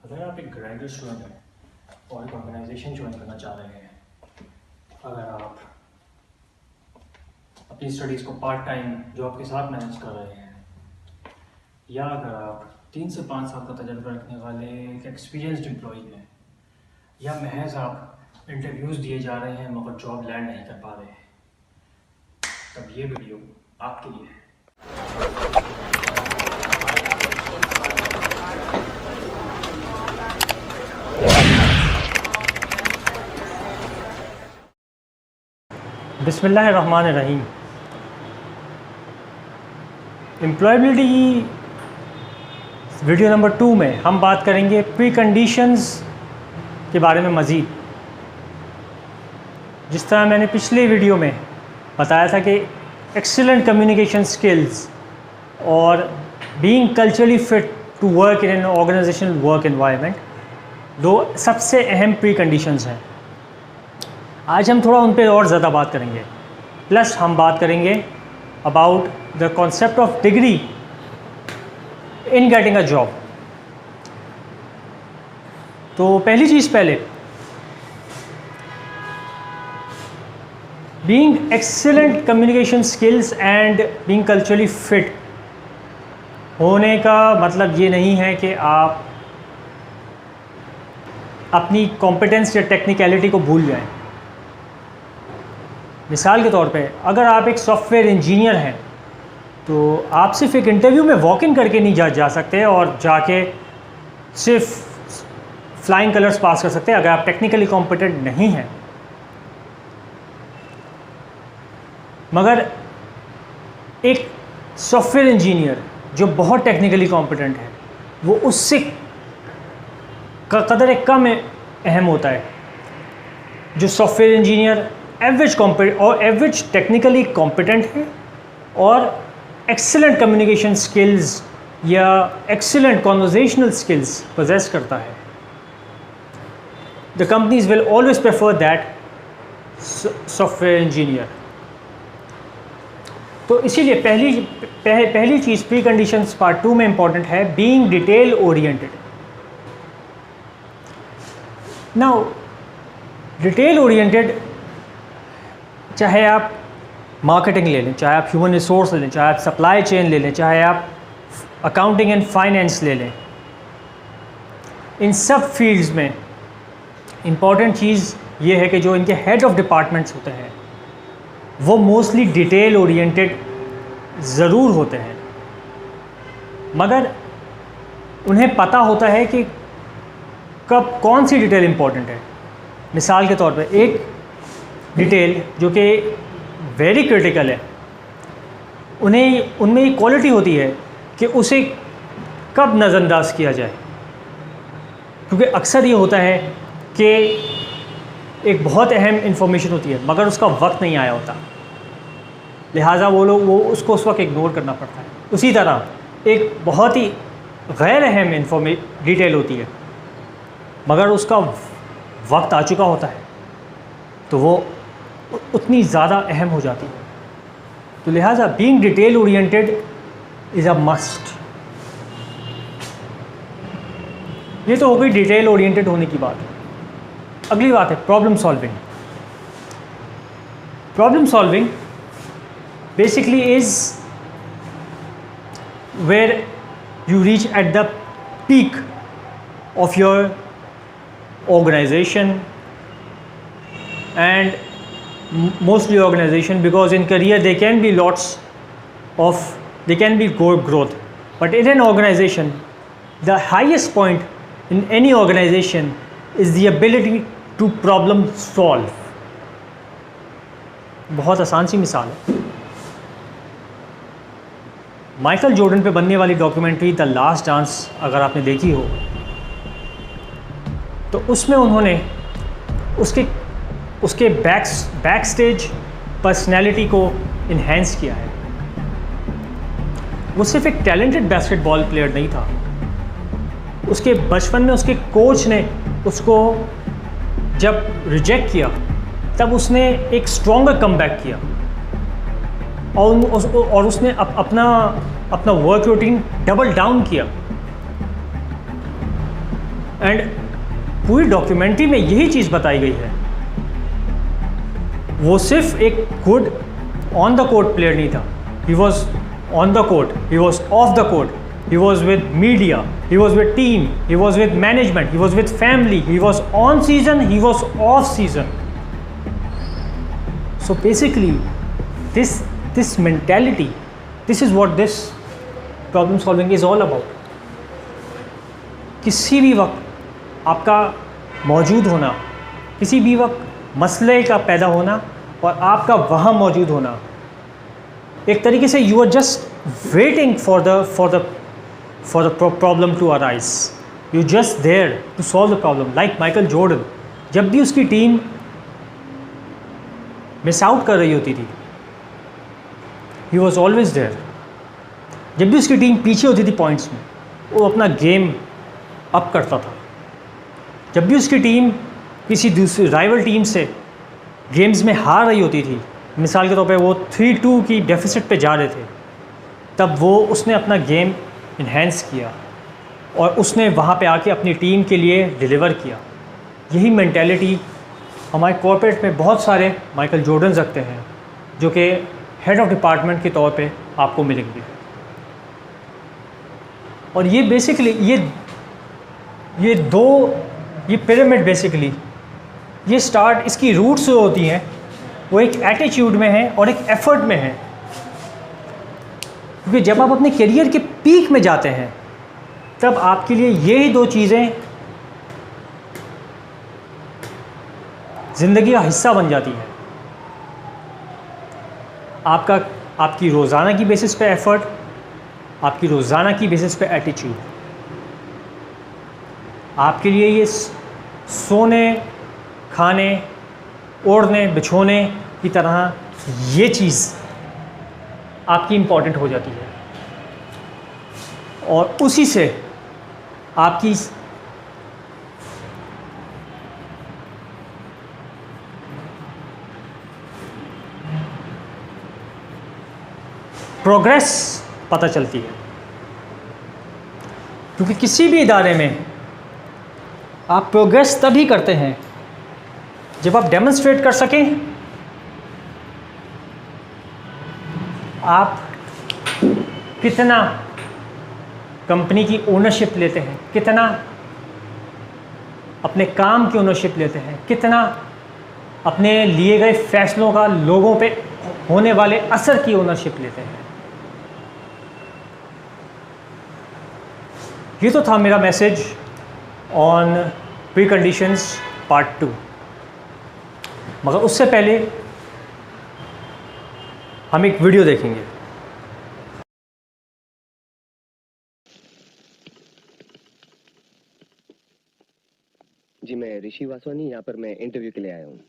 अगर आप एक ग्रेजुएट स्टूडेंट हैं और एक ऑर्गेनाइजेशन ज्वाइन करना चाह रहे हैं, अगर आप अपनी स्टडीज़ को पार्ट टाइम जॉब के साथ मैनेज कर रहे हैं, या अगर आप 3 से 5 साल का तजुर्बा रखने वाले एक एक्सपीरियंस्ड एम्प्लॉई हैं, या महज आप इंटरव्यूज़ दिए जा रहे हैं मगर जॉब लैंड नहीं कर पा रहे हैं, तब ये वीडियो आपके लिए है। बिस्मिल्लाहिर्रहमानिर्रहीम। एम्प्लॉयबिलिटी वीडियो नंबर 2 में हम बात करेंगे प्री कंडीशंस के बारे में मज़ीद। जिस तरह मैंने पिछले वीडियो में बताया था कि एक्सीलेंट कम्युनिकेशन स्किल्स और being culturally fit to work in an organisational work environment दो सबसे अहम प्री कंडीशंस हैं। आज हम थोड़ा उन पर और ज़्यादा बात करेंगे। प्लस हम बात करेंगे about the concept of degree in getting a job. तो पहली चीज़, पहले being excellent communication skills and being culturally fit होने का मतलब ये नहीं है कि आप अपनी कॉम्पिटेंस या टेक्निकलिटी को भूल जाएं। मिसाल के तौर पे अगर आप एक सॉफ्टवेयर इंजीनियर हैं तो आप सिर्फ एक इंटरव्यू में वॉक इन करके नहीं जा सकते और जाके सिर्फ फ्लाइंग कलर्स पास कर सकते अगर आप टेक्निकली कॉम्पिटेंट नहीं हैं। मगर एक सॉफ्टवेयर इंजीनियर जो बहुत टेक्निकली कॉम्पिटेंट है वो उससे कदर कम अहम होता है। जो software engineer average technically competent है और एक्सीलेंट कम्युनिकेशन स्किल्स या एक्सीलेंट कॉन्वर्जेशनल स्किल्स पोजेस करता है, the companies will always prefer that software engineer. तो इसीलिए पहली चीज़ प्री कंडीशंस पार्ट 2 में इंपॉर्टेंट है, being detail oriented. Now detail oriented, चाहे आप मार्केटिंग ले लें, चाहे आप ह्यूमन रिसोर्स ले लें, चाहे आप सप्लाई चेन ले लें, चाहे आप अकाउंटिंग एंड फाइनेंस ले लें, इन सब फील्ड्स में इम्पॉर्टेंट चीज़ ये है कि जो इनके हेड ऑफ डिपार्टमेंट्स होते हैं वो मोस्टली डिटेल ओरिएंटेड ज़रूर होते हैं, मगर उन्हें पता होता है कि कब कौन सी डिटेल इम्पॉर्टेंट है। मिसाल के तौर पे एक डिटेल जो कि वेरी क्रिटिकल है, उनमें ये क्वालिटी होती है कि उसे कब नज़रअंदाज किया जाए, क्योंकि अक्सर ये होता है कि एक बहुत अहम इंफॉर्मेशन होती है मगर उसका वक्त नहीं आया होता, लिहाजा वो उसको उस वक्त इग्नोर करना पड़ता है। उसी तरह एक बहुत ही गैर अहम डिटेल होती है मगर उसका वक्त आ चुका होता है तो वो उतनी ज़्यादा अहम हो जाती है। तो लिहाजा being detail oriented is a must. ये तो हो गई डिटेल ओरिएंटेड होने की बात। अगली बात है problem solving. Problem solving basically is where you reach at the peak of your organization and mostly organization, because in career there can be growth, but in an organization the highest point in any organization is the ability to problem solve. बहुत आसान सी मिसाल है, Michael Jordan पे बनने वाली documentary the last dance अगर आपने देखी हो तो उसमें उन्होंने उसके बैक स्टेज पर्सनैलिटी को इन्हेंस किया है। वो सिर्फ एक टैलेंटेड बास्केटबॉल प्लेयर नहीं था, उसके बचपन में उसके कोच ने उसको जब रिजेक्ट किया तब उसने एक स्ट्रॉन्गर कमबैक किया और उसने अपना वर्क रूटीन डबल डाउन किया। एंड पूरी डॉक्यूमेंट्री में यही चीज़ बताई गई है। वो सिर्फ एक good on the court player नहीं था, he was on the court, he was of the court, he was with media, he was with team, he was with management, he was with family, he was on season, he was off season. So basically this mentality, this is what this problem solving is all about. किसी भी वक्त आपका मौजूद होना, किसी भी वक्त मसले का पैदा होना और आपका वहाँ मौजूद होना, एक तरीके से you are just waiting for the problem to arise. You just there to solve the problem. Like Michael Jordan, जब भी उसकी टीम मिस आउट कर रही होती थी, he was always there. जब भी उसकी टीम पीछे होती थी पॉइंट्स में, वो अपना गेम अप करता था। जब भी उसकी टीम किसी दूसरी राइवल टीम से गेम्स में हार रही होती थी, मिसाल के तौर पे वो 3-2 की डेफिसिट पे जा रहे थे, तब उसने अपना गेम इन्हेंस किया और उसने वहाँ पे आके अपनी टीम के लिए डिलीवर किया। यही मेंटालिटी हमारे कॉर्पोरेट में बहुत सारे माइकल जॉर्डन रखते हैं, जो कि हेड ऑफ डिपार्टमेंट के तौर पे आपको मिलेंगे। और ये बेसिकली ये पिरामिड बेसिकली ये स्टार्ट, इसकी रूट्स जो होती हैं वो एक एटीट्यूड में है और एक एफर्ट में है। क्योंकि जब आप अपने करियर के पीक में जाते हैं, तब आपके लिए यही दो चीज़ें ज़िंदगी का हिस्सा बन जाती हैं। आपकी रोज़ाना की बेसिस पे एफ़र्ट, आपकी रोज़ाना की बेसिस पे एटीट्यूड। आपके लिए ये सोने, खाने, ओढ़ने, बिछोने की तरह ये चीज़ आपकी इम्पॉर्टेंट हो जाती है और उसी से आपकी प्रोग्रेस पता चलती है। क्योंकि किसी भी इदारे में आप प्रोग्रेस तभी करते हैं जब आप डेमोन्स्ट्रेट कर सकें आप कितना कंपनी की ओनरशिप लेते हैं, कितना अपने काम की ओनरशिप लेते हैं, कितना अपने लिए गए फैसलों का लोगों पे होने वाले असर की ओनरशिप लेते हैं। ये तो था मेरा message on pre conditions part 2। मगर उससे पहले हम एक वीडियो देखेंगे। जी, मैं ऋषि वासवानी, यहाँ पर मैं इंटरव्यू के लिए आया हूँ।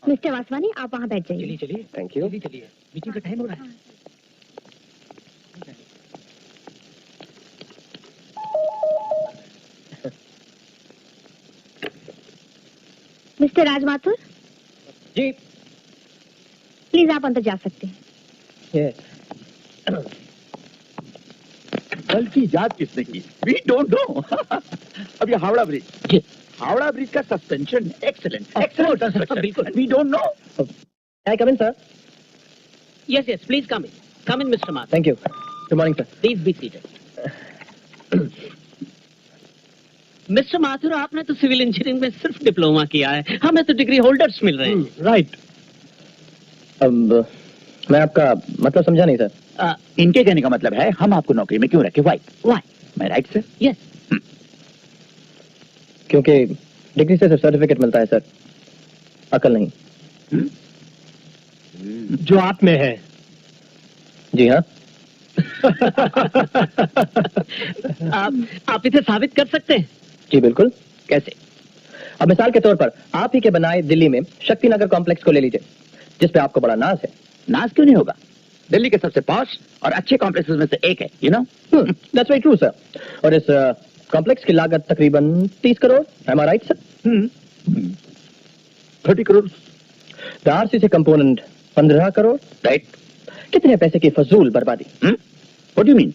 मिस्टर वासवानी, आप वहाँ बैठ जाइए। चलिए, थैंक यू। चलिए, मीटिंग का टाइम हो रहा है। मिस्टर राज माथुर जी, प्लीज आप अंदर जा सकते हैं। कल की जांच किसने की? We don't know. अब ये हावड़ा ब्रिज, हावड़ा ब्रिज का सस्पेंशन एक्सीलेंट बिल्कुल, we don't know. I come in sir? Yes, yes, please come in. Come in, Mr. Mathur. Thank you. Good morning sir. Please be seated. Mister Mathur, आपने तो civil engineering में सिर्फ diploma किया है, हमें तो डिग्री होल्डर्स मिल रहे हैं। राइट। अब मैं आपका मतलब समझा नहीं सर। इनके कहने का मतलब है हम आपको नौकरी में क्यों रखे? वाई? Why? मैं राइट सर? Yes. क्योंकि डिग्री से सिर्फ सर्टिफिकेट मिलता है सर, अकल नहीं। जो आप में है। जी हाँ। आप इसे साबित कर सकते हैं? जी बिल्कुल। कैसे? अब मिसाल के तौर पर आप ही के बनाए दिल्ली में शक्ति नगर कॉम्प्लेक्स को ले लीजिए, जिस पे आपको बड़ा नाज है। नाज क्यों नहीं होगा? दिल्ली के सबसे पॉश और अच्छे कॉम्प्लेक्सेस में से एक है, you know. That's very true sir. और इस कॉम्प्लेक्स की लागत तकरीबन 30 crore. Am I right sir? 30 crore. The RCC component 15 crore. Right. कितने पैसे की फजूल बर्बादी। What do you mean?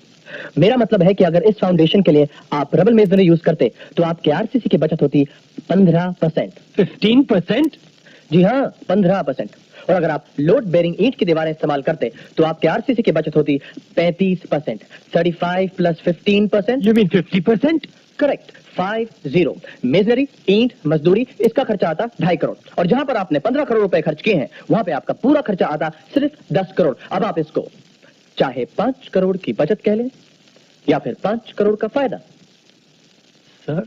मेरा मतलब है कि अगर इस फाउंडेशन के लिए आप रबल मेसनरी यूज करते तो आपके आरसीसी की बचत होती 15%। 15%? जी हाँ, 15%। और अगर आप लोड बेरिंग ईंट की दीवारें इस्तेमाल करते तो आपके आरसीसी की बचत होती 35%। 35 plus 15%। You mean 50%? Correct, 50। Masonry, ईंट, मजदूरी, इसका खर्चा आता 2.5 करोड़। और जहां पर आपने 15 करोड़ रुपए खर्च किए हैं वहां पे आपका पूरा खर्चा आता सिर्फ 10 करोड़। अब आप इसको चाहे 5 करोड़ की बचत कह लें या फिर 5 करोड़ का फायदा। सर,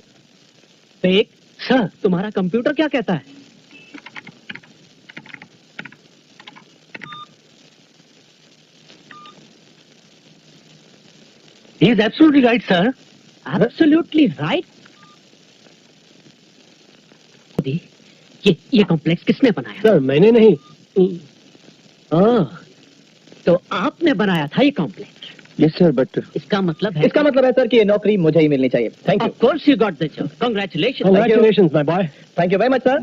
एक सर, तुम्हारा कंप्यूटर क्या कहता है? He is absolutely right, sir. Absolutely right. ये कॉम्प्लेक्स किसने बनाया? सर, मैंने नहीं। तो आपने बनाया था ये कॉम्प्लेक्स? यस सर, बट इसका मतलब है सर कि ये नौकरी मुझे ही मिलनी चाहिए। Thank you. Of course you got the job. Congratulation. Congratulations, my boy. Thank you very much sir.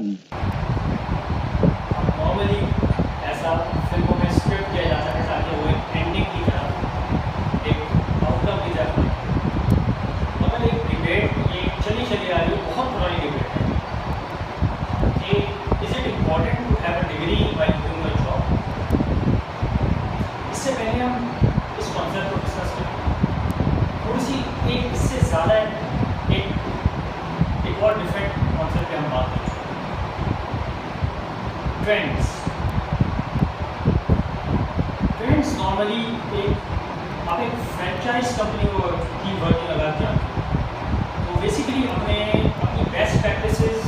Normally ऐसा फिल्मों में स्क्रिप्ट किया जाता है ताकि वो एक एंडिंग की तरह, एक आउटकम की तरह। मगर एक डिबेट ये चली आ रही है, बहुत पुरानी डिबेट है कि is it important to have a degree while doing a job. इससे पहले हम इस कॉन्सेप्ट को डिस्कस करें थोड़ी सी, एक इससे ज़्यादा एक और डिफरेंट कॉन्सेप्ट पे हम बात करें। ट्रेंड्स नॉर्मली आप एक फ्रेंचाइज कंपनी को की वर्किंग अगर जानते हैं तो बेसिकली अपनी बेस्ट प्रैक्टिसेस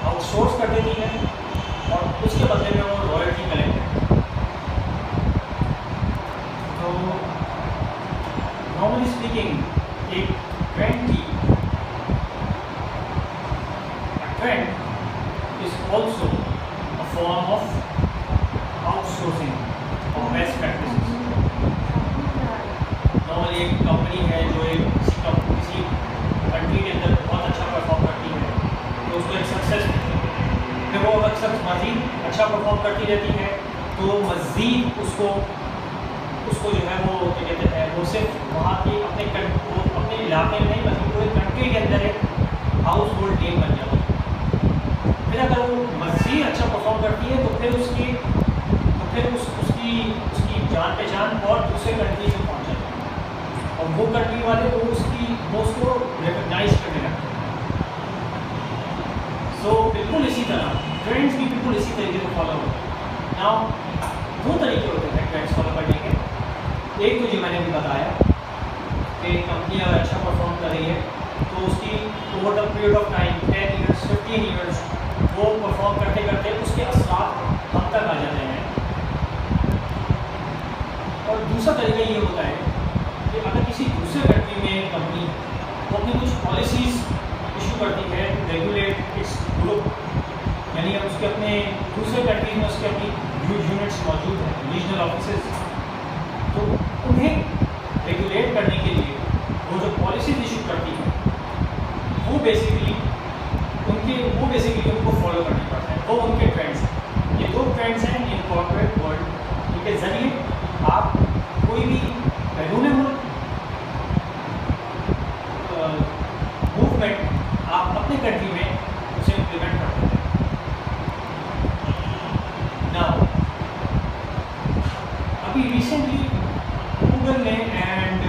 आउटसोर्स कर देती है और उसके बदले में वो रॉयल्टी कलेक्ट करती है। तो नॉर्मली स्पीकिंग एक trend is also a form of outsourcing of best practices. Normally एक कंपनी है जो किसी कंट्री के अंदर बहुत अच्छा परफॉर्म करती है तो उसको एक सक्सेस मिलती है। फिर वो अक्सर मज़ीद अच्छा परफॉर्म करती रहती है तो मज़ीद उसको जो है वो क्या कहते हैं, वो सिर्फ वहाँ की अपने इलाके में नहीं बल्कि पूरे कंट्री के अंदर एक हाउस होल्ड नेम बन जाती है। फिर अगर वो मज़ीद अच्छा परफॉर्म करती है तो फिर उसकी जान पहचान और दूसरे कंट्री में पहुँच जाती है और वो कंट्री वाले वो उसको रिकग्नाइज करने लगते हैं। सो बिल्कुल इसी तरह ट्रेंड्स भी बिल्कुल इसी तरीके से फॉलो होते हैं। नाउ दो तरीके होते हैं ट्रेंड्स फॉलो करने के। एक तो जो मैंने भी बताया कि कंपनी अगर अच्छा परफॉर्म कर रही है तो उसकी over the period of time 10 years 15 years वो परफॉर्म करते करते उसके असरात हम तक आ जाते हैं। और दूसरा तरीका ये होता है कि अगर किसी दूसरे कंट्री में कंपनी वो अपनी कुछ पॉलिसीज़ इशू करती है, रेगुलेट इट्स ग्रुप, यानी उसके अपने दूसरे कंट्रीज में उसके अपनी यूनिट्स मौजूद हैं, रीजनल ऑफिसेज, तो उन्हें रेगुलेट करने के लिए वो जो पॉलिसीज इशू करती है वो बेसिकली उनको फॉलो करने पड़ता है। वो उनके ट्रेंड्स हैं। ये दो ट्रेंड्स हैं इन कॉर्पोरेट वर्ल्ड, इनके ज़रिए आप कोई भी बैरून मुल्क मूवमेंट आप अपने कंट्री में उसे इम्प्लीमेंट करते हैं। नाउ अभी रिसेंटली गूगल ने and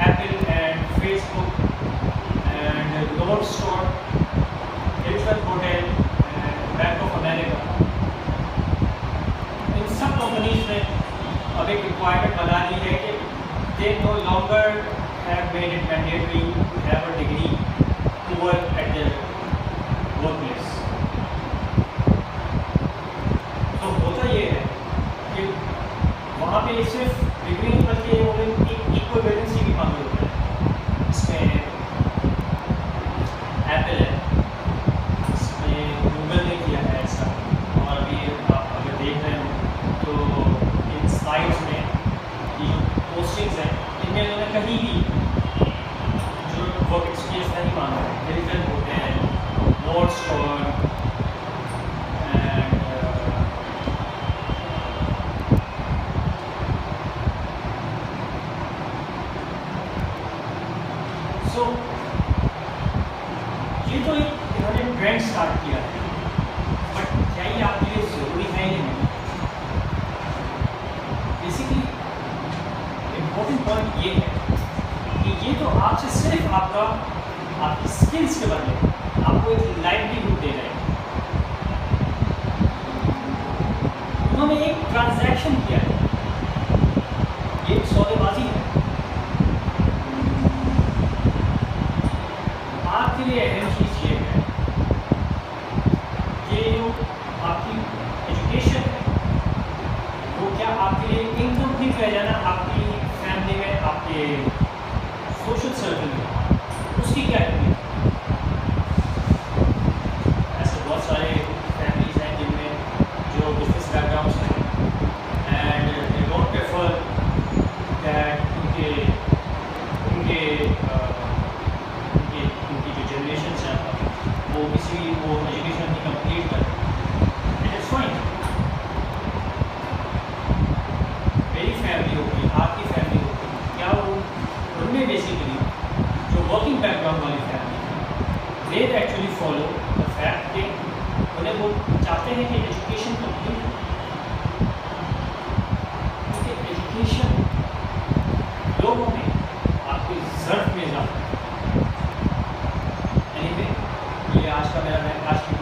Apple and Facebook and Nordstrom, Hilton hotel and bank of America, इन सब कंपनीज ने अब एक रिक्वायरमेंट बना ली है कि they no longer have made it mandatory to have a degree to work at their workplace. तो होता ये है कि वहाँ पे सिर्फ डिग्री नहीं बल्कि एक इक्विवेलेंसी भी मांगी होती है। इसमें एप्पल है, इसमें गूगल ने किया है ऐसा, और अभी आप अगर देख रहे हो तो इन स्लाइड्स में ये जो पोस्टिंग्स हैं इनमें उन्होंने कहीं भी जो वर्क एक्सपीरियंस नहीं मांगा है। हिल्टन होते हैं, नोट स्टोर एंड सो ये तो एक इन्होंने ट्रेंड स्टार्ट किया है, बट क्या ये आपके लिए ज़रूरी है या नहीं? बेसिकली इम्पोर्टेंट पॉइंट ये है कि ये तो आपसे सिर्फ आपकी स्किल्स के बदले आपको एक लाइवलीहुड दे रहे हैं। उन्होंने एक ट्रांजैक्शन किया है, ये एक सौदेबाजी है। आपके लिए अहम चीज़ ये है कि जो आपकी एजुकेशन है वो क्या आपके लिए इनकम्प्लीट रह जाना आपकी फैमिली में, आपके सोशल सर्कल में, उसकी क्या अहमियत है? ऐसे बहुत सारे फैमिलीज हैं जिनमें जो बिजनेस बैकग्राउंड हैं and they don't prefer that उनकी जो जनरेशन है वो एजुकेशन अपनी कंप्लीट करें, एंड इट्स फाइन। मेरी फैमिली होगी, आपकी फैमिली होगी, क्या वो उनमें बेसिकली जो वर्किंग बैकग्राउंड वाली फैमिली है they actually follow the fact कि उन्हें वो चाहते हैं कि एजुकेशन कंप्लीट हो, क्योंकि एजुकेशन लोगों में आपके ज़र्फ में इजाफा है। एनीवे, ये आज की